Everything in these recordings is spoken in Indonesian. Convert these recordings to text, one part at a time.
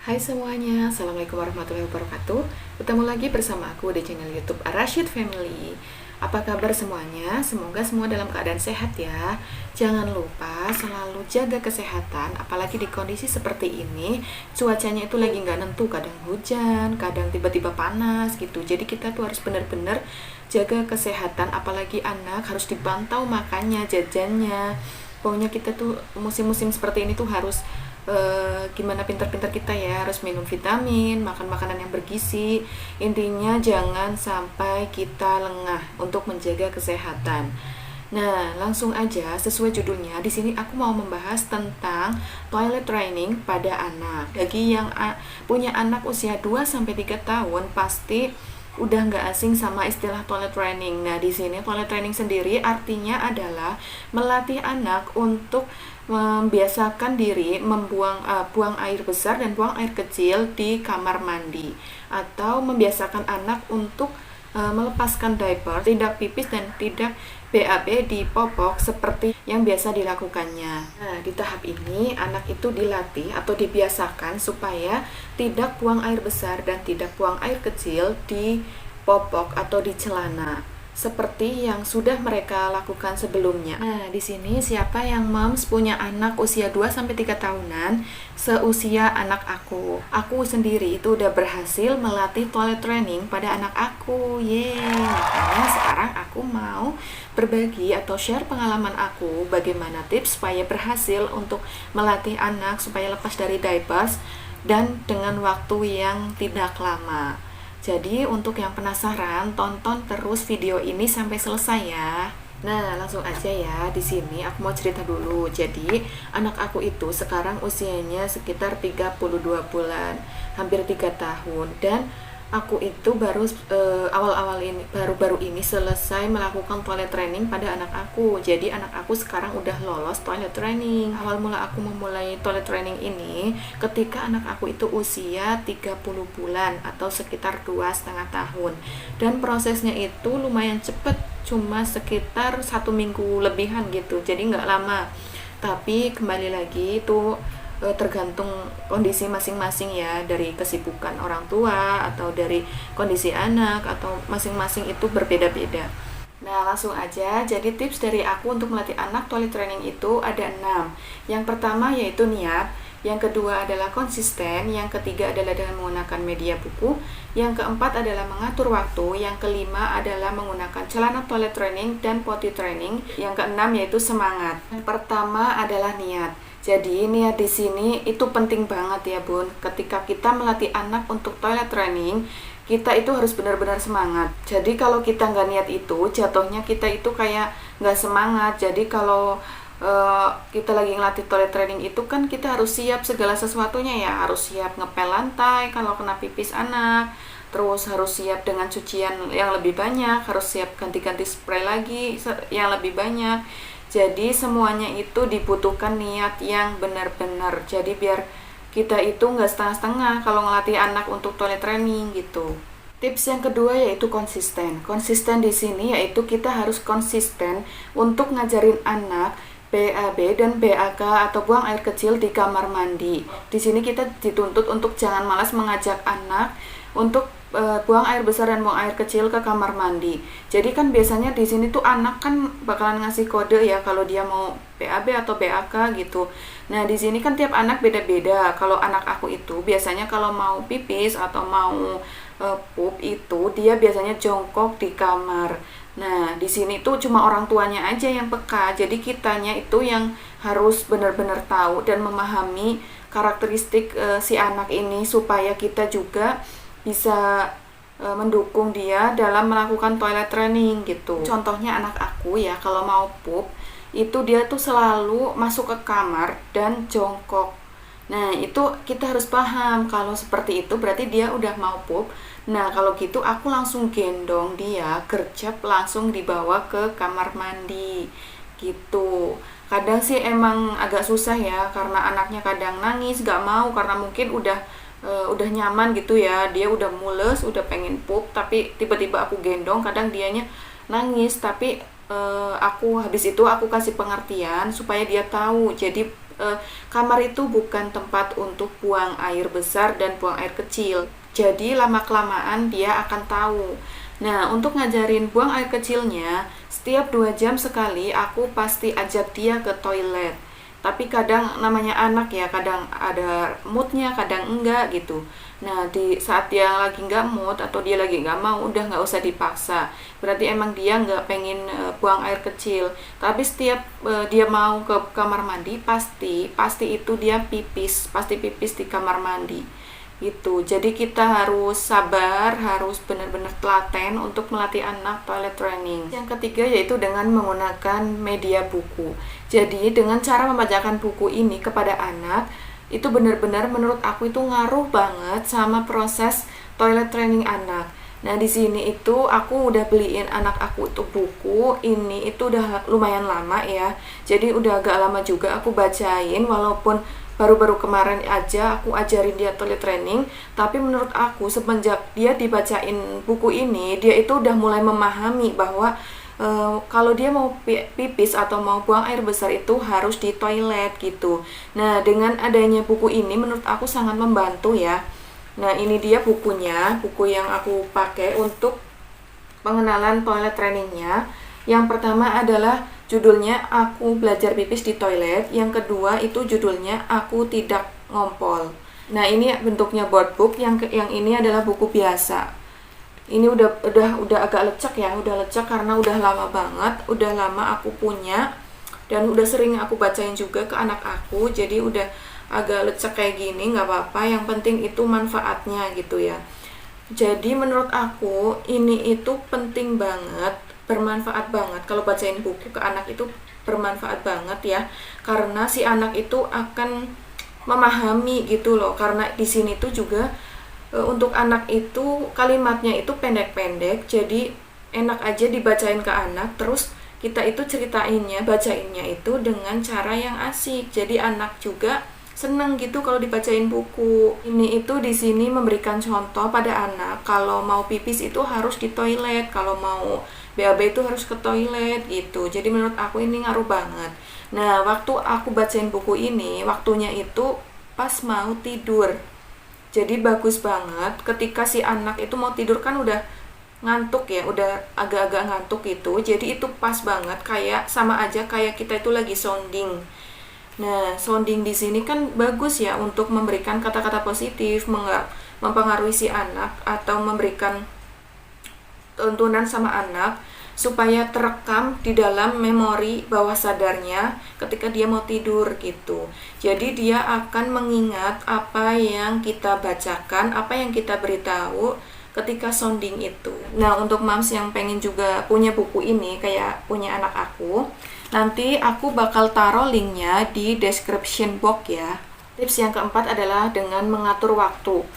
Hai semuanya, Assalamualaikum warahmatullahi wabarakatuh. Ketemu lagi bersama aku di channel YouTube Rashid Family. Apa kabar semuanya? Semoga semua dalam keadaan sehat ya. Jangan lupa selalu jaga kesehatan, apalagi di kondisi seperti ini. Cuacanya itu lagi nggak nentu, kadang hujan, kadang tiba-tiba panas gitu. Jadi kita tuh harus benar-benar jaga kesehatan, apalagi anak harus dipantau makannya, jajannya. Pokoknya kita tuh musim-musim seperti ini tuh harus gimana pintar-pintar kita ya, harus minum vitamin, makan makanan yang bergizi. Intinya jangan sampai kita lengah untuk menjaga kesehatan. Nah, langsung aja sesuai judulnya. Di sini aku mau membahas tentang toilet training pada anak. Bagi yang punya anak usia 2 sampai 3 tahun pasti udah nggak asing sama istilah toilet training. Nah, di sini toilet training sendiri artinya adalah melatih anak untuk membiasakan diri buang air besar dan buang air kecil di kamar mandi, atau membiasakan anak untuk melepaskan diaper, tidak pipis dan tidak BAB di popok seperti yang biasa dilakukannya. Nah, di tahap ini anak itu dilatih atau dibiasakan supaya tidak buang air besar dan tidak buang air kecil di popok atau di celana, seperti yang sudah mereka lakukan sebelumnya. Nah, di sini siapa yang moms punya anak usia 2 sampai 3 tahunan seusia anak aku? Aku sendiri itu udah berhasil melatih toilet training pada anak aku. Yeay. Makanya sekarang aku mau berbagi atau share pengalaman aku bagaimana tips supaya berhasil untuk melatih anak supaya lepas dari diapers dan dengan waktu yang tidak lama. Jadi untuk yang penasaran, tonton terus video ini sampai selesai ya. Nah, langsung aja ya. Di sini aku mau cerita dulu. Jadi, anak aku itu sekarang usianya sekitar 32 bulan, hampir 3 tahun, dan aku itu baru-baru ini selesai melakukan toilet training pada anak aku. Jadi anak aku sekarang udah lolos toilet training. Awal mula aku memulai toilet training ini ketika anak aku itu usia 30 bulan atau sekitar 2,5 tahun. Dan prosesnya itu lumayan cepet, cuma sekitar 1 minggu lebihan gitu. Jadi nggak lama. Tapi kembali lagi itu tergantung kondisi masing-masing ya, dari kesibukan orang tua atau dari kondisi anak, atau masing-masing itu berbeda-beda. Nah, langsung aja. Jadi tips dari aku untuk melatih anak toilet training itu ada 6. Yang pertama yaitu niat, yang kedua adalah konsisten, yang ketiga adalah dengan menggunakan media buku, yang keempat adalah mengatur waktu, yang kelima adalah menggunakan celana toilet training dan potty training, yang keenam yaitu semangat. Yang pertama adalah niat. Jadi niat di sini itu penting banget ya Bun. Ketika kita melatih anak untuk toilet training, kita itu harus benar-benar semangat. Jadi kalau kita nggak niat itu, jatuhnya kita itu kayak nggak semangat. Jadi kalau kita lagi ngelatih toilet training itu kan kita harus siap segala sesuatunya ya. Harus siap ngepel lantai kalau kena pipis anak, terus harus siap dengan cucian yang lebih banyak, harus siap ganti-ganti spray lagi yang lebih banyak. Jadi semuanya itu dibutuhkan niat yang benar-benar. Jadi biar kita itu nggak setengah-setengah kalau ngelatih anak untuk toilet training gitu. Tips yang kedua yaitu konsisten. Konsisten di sini yaitu kita harus konsisten untuk ngajarin anak BAB dan BAK atau buang air kecil di kamar mandi. Di sini kita dituntut untuk jangan malas mengajak anak untuk buang air besar dan buang air kecil ke kamar mandi. Jadi kan biasanya di sini tuh anak kan bakalan ngasih kode ya kalau dia mau BAB atau BAK gitu. Nah, di sini kan tiap anak beda-beda. Kalau anak aku itu biasanya kalau mau pipis atau mau pup itu dia biasanya jongkok di kamar. Nah, di sini tuh cuma orang tuanya aja yang peka. Jadi kitanya itu yang harus benar-benar tahu dan memahami karakteristik si anak ini supaya kita juga bisa mendukung dia dalam melakukan toilet training gitu. Contohnya anak aku ya, kalau mau pup itu dia tuh selalu masuk ke kamar dan jongkok. Nah, itu kita harus paham kalau seperti itu berarti dia udah mau pup. Nah, kalau gitu aku langsung gendong dia, gercep langsung dibawa ke kamar mandi gitu. Kadang sih emang agak susah ya, karena anaknya kadang nangis, gak mau karena mungkin udah nyaman gitu ya, dia udah mules, udah pengen pup, tapi tiba-tiba aku gendong, kadang dianya nangis, tapi aku habis itu aku kasih pengertian supaya dia tahu. Jadi kamar itu bukan tempat untuk buang air besar dan buang air kecil. Jadi lama-kelamaan dia akan tahu. Nah, untuk ngajarin buang air kecilnya, setiap 2 jam sekali aku pasti ajak dia ke toilet. Tapi kadang namanya anak ya, kadang ada moodnya, kadang enggak gitu. Nah, di saat dia lagi nggak mood atau dia lagi nggak mau, udah nggak usah dipaksa. Berarti emang dia nggak pengen buang air kecil. Tapi setiap dia mau ke kamar mandi, pasti itu dia pasti pipis di kamar mandi. Gitu. Jadi kita harus sabar, harus benar-benar telaten untuk melatih anak toilet training. Yang ketiga yaitu dengan menggunakan media buku. Jadi dengan cara membacakan buku ini kepada anak, itu benar-benar menurut aku itu ngaruh banget sama proses toilet training anak. Nah, di sini itu aku udah beliin anak aku itu buku, ini itu udah lumayan lama ya. Jadi udah agak lama juga aku bacain, walaupun baru-baru kemarin aja aku ajarin dia toilet training, tapi menurut aku semenjak dia dibacain buku ini, dia itu udah mulai memahami bahwa kalau dia mau pipis atau mau buang air besar itu harus di toilet gitu. Nah, dengan adanya buku ini menurut aku sangat membantu ya. Nah, ini dia bukunya, buku yang aku pakai untuk pengenalan toilet trainingnya. Yang pertama adalah judulnya Aku Belajar Pipis di Toilet. Yang kedua itu judulnya Aku Tidak Ngompol. Nah, ini bentuknya board book, yang ini adalah buku biasa. Ini udah agak lecek ya, udah lecek karena udah lama banget, udah lama aku punya dan udah sering aku bacain juga ke anak aku. Jadi udah agak lecek kayak gini, nggak apa-apa, yang penting itu manfaatnya gitu ya. Jadi menurut aku ini itu penting banget, bermanfaat banget. Kalau bacain buku ke anak itu bermanfaat banget ya, karena si anak itu akan memahami gitu loh. Karena di sini tuh juga untuk anak itu kalimatnya itu pendek-pendek, jadi enak aja dibacain ke anak. Terus kita itu bacainnya itu dengan cara yang asik, jadi anak juga seneng gitu kalau dibacain buku. Ini itu di sini memberikan contoh pada anak, kalau mau pipis itu harus di toilet, kalau mau BAB itu harus ke toilet gitu. Jadi menurut aku ini ngaruh banget. Nah, waktu aku bacain buku ini, waktunya itu pas mau tidur. Jadi bagus banget ketika si anak itu mau tidur, kan udah ngantuk ya, udah agak-agak ngantuk gitu. Jadi itu pas banget, kayak sama aja kayak kita itu lagi sounding. Nah, sounding di sini kan bagus ya untuk memberikan kata-kata positif, mempengaruhi si anak atau memberikan tuntunan sama anak supaya terekam di dalam memori bawah sadarnya ketika dia mau tidur gitu. Jadi dia akan mengingat apa yang kita bacakan, apa yang kita beritahu ketika sounding itu. Nah, untuk moms yang pengen juga punya buku ini kayak punya anak aku, nanti aku bakal taruh linknya di description box ya. Tips yang keempat adalah dengan mengatur waktu.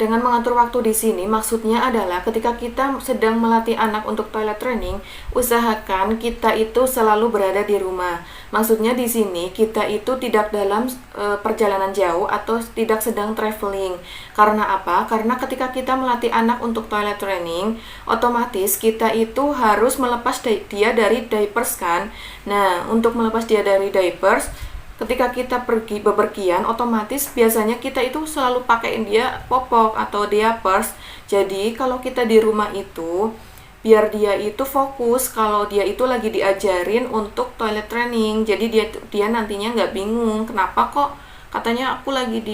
Dengan mengatur waktu di sini maksudnya adalah ketika kita sedang melatih anak untuk toilet training, usahakan kita itu selalu berada di rumah. Maksudnya di sini kita itu tidak dalam perjalanan jauh atau tidak sedang traveling. Karena apa? Karena ketika kita melatih anak untuk toilet training, otomatis kita itu harus melepas dia dari diapers kan. Nah, untuk melepas dia dari diapers, ketika kita pergi bepergian, otomatis biasanya kita itu selalu pakaiin dia popok atau diapers. Jadi kalau kita di rumah itu, biar dia itu fokus kalau dia itu lagi diajarin untuk toilet training. Jadi dia nantinya nggak bingung, kenapa kok katanya aku lagi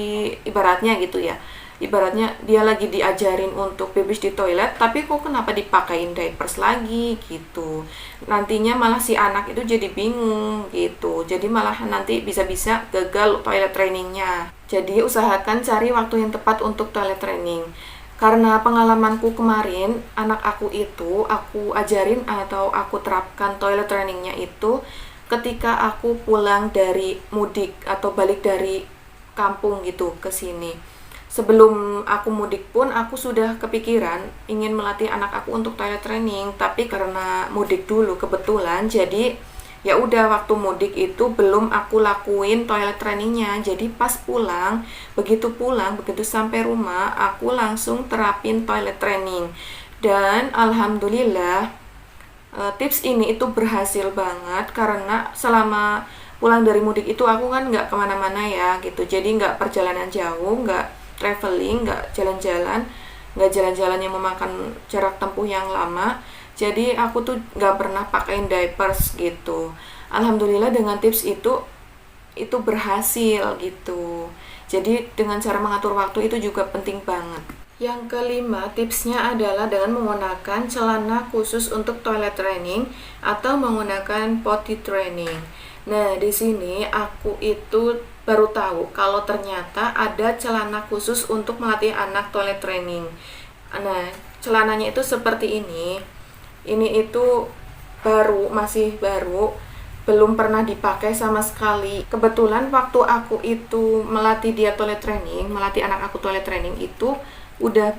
ibaratnya gitu ya. Ibaratnya dia lagi diajarin untuk pipis di toilet, tapi kok kenapa dipakein diapers lagi gitu. Nantinya malah si anak itu jadi bingung gitu. Jadi malah nanti bisa-bisa gagal toilet trainingnya. Jadi usahakan cari waktu yang tepat untuk toilet training. Karena pengalamanku kemarin, anak aku itu aku ajarin atau aku terapkan toilet trainingnya itu ketika aku pulang dari mudik atau balik dari kampung gitu ke sini. Sebelum aku mudik pun aku sudah kepikiran ingin melatih anak aku untuk toilet training, tapi karena mudik dulu kebetulan, jadi ya udah waktu mudik itu belum aku lakuin toilet trainingnya. Jadi pas begitu sampai rumah aku langsung terapin toilet training. Dan alhamdulillah tips ini itu berhasil banget karena selama pulang dari mudik itu aku kan nggak kemana-mana ya gitu, jadi nggak perjalanan jauh, nggak traveling, nggak jalan-jalan yang memakan jarak tempuh yang lama. Jadi aku tuh nggak pernah pakai diapers gitu. Alhamdulillah dengan tips itu berhasil gitu. Jadi dengan cara mengatur waktu itu juga penting banget. Yang kelima, tipsnya adalah dengan menggunakan celana khusus untuk toilet training atau menggunakan potty training. Nah, di sini aku itu baru tahu kalau ternyata ada celana khusus untuk melatih anak toilet training. Nah, celananya itu seperti ini. Ini itu masih baru, belum pernah dipakai sama sekali. Kebetulan waktu aku itu melatih anak aku toilet training itu udah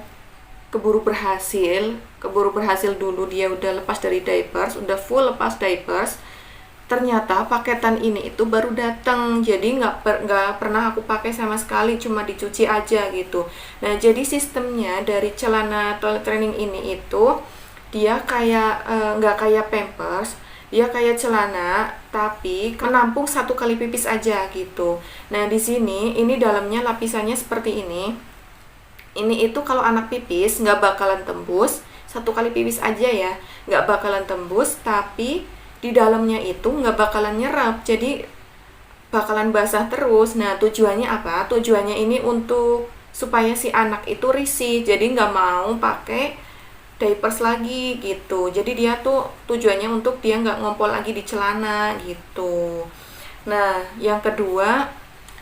keburu berhasil dulu, dia udah lepas dari diapers, udah full lepas diapers. Ternyata paketan ini itu baru datang, jadi nggak pernah aku pakai sama sekali, cuma dicuci aja gitu. Nah, jadi sistemnya dari celana toilet training ini itu dia kayak nggak kayak Pampers, dia kayak celana tapi menampung 1 kali pipis aja gitu. Nah, di sini ini dalamnya lapisannya seperti ini. Ini itu kalau anak pipis nggak bakalan tembus, 1 kali pipis aja ya, nggak bakalan tembus, tapi di dalamnya itu nggak bakalan nyerap, jadi bakalan basah terus. Nah, tujuannya apa? Tujuannya ini untuk supaya si anak itu risih, jadi nggak mau pakai diapers lagi gitu. Jadi dia tuh tujuannya untuk dia nggak ngompol lagi di celana gitu. Nah, yang kedua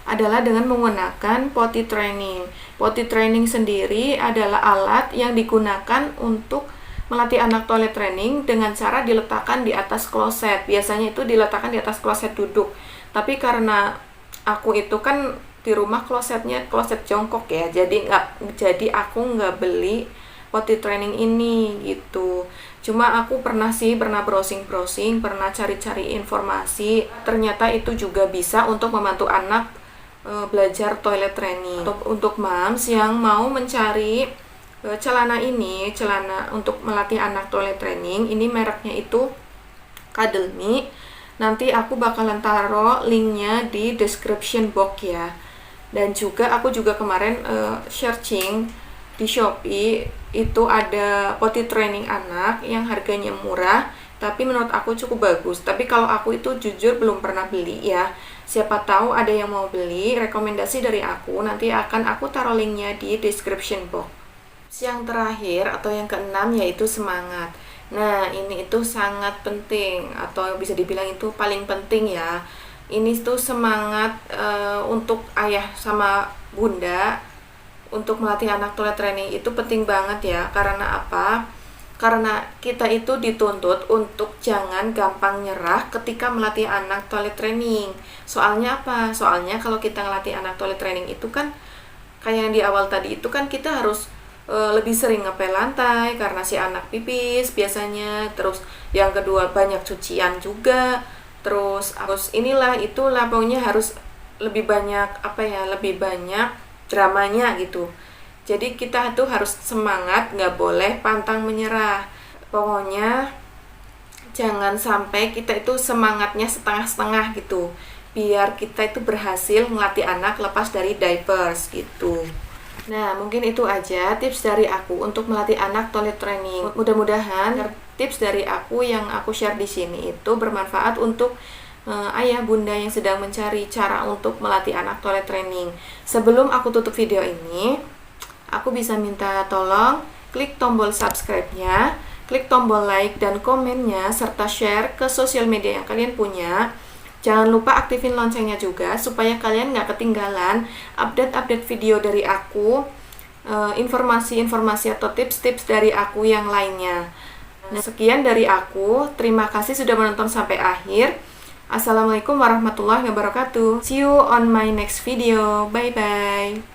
adalah dengan menggunakan potty training. Potty training sendiri adalah alat yang digunakan untuk melatih anak toilet training dengan cara diletakkan di atas kloset. Biasanya itu diletakkan di atas kloset duduk. Tapi karena aku itu kan di rumah klosetnya kloset jongkok ya, jadi aku nggak beli potty training ini gitu. Cuma aku pernah browsing, pernah cari-cari informasi. Ternyata itu juga bisa untuk membantu anak belajar toilet training. Untuk moms yang mau mencari celana untuk melatih anak toilet training, ini mereknya itu Cuddle Me. Nanti aku bakalan taruh linknya di description box ya. Dan juga aku juga kemarin searching di Shopee, itu ada potty training anak yang harganya murah, tapi menurut aku cukup bagus. Tapi kalau aku itu jujur belum pernah beli ya. Siapa tahu ada yang mau beli, rekomendasi dari aku, nanti akan aku taruh linknya di description box. Yang terakhir atau yang keenam yaitu semangat. Nah, ini itu sangat penting, atau bisa dibilang itu paling penting ya. Ini tuh semangat untuk ayah sama bunda untuk melatih anak toilet training itu penting banget ya. Karena apa? Karena kita itu dituntut untuk jangan gampang nyerah ketika melatih anak toilet training. Soalnya apa? Soalnya kalau kita ngelatih anak toilet training itu kan kayak yang di awal tadi itu kan kita harus lebih sering ngepel lantai karena si anak pipis biasanya. Terus yang kedua banyak cucian juga. Terus itulah pokoknya harus lebih banyak lebih banyak dramanya gitu. Jadi kita tuh harus semangat, nggak boleh pantang menyerah. Pokoknya jangan sampai kita itu semangatnya setengah-setengah gitu. Biar kita itu berhasil melatih anak lepas dari diapers gitu. Nah, mungkin itu aja tips dari aku untuk melatih anak toilet training. Mudah-mudahan tips dari aku yang aku share di sini itu bermanfaat untuk ayah bunda yang sedang mencari cara untuk melatih anak toilet training. Sebelum aku tutup video ini, aku bisa minta tolong klik tombol subscribe-nya, klik tombol like dan komennya, serta share ke sosial media yang kalian punya. Jangan lupa aktifin loncengnya juga supaya kalian nggak ketinggalan update-update video dari aku, informasi-informasi atau tips-tips dari aku yang lainnya. Nah, sekian dari aku. Terima kasih sudah menonton sampai akhir. Assalamualaikum warahmatullahi wabarakatuh. See you on my next video. Bye-bye.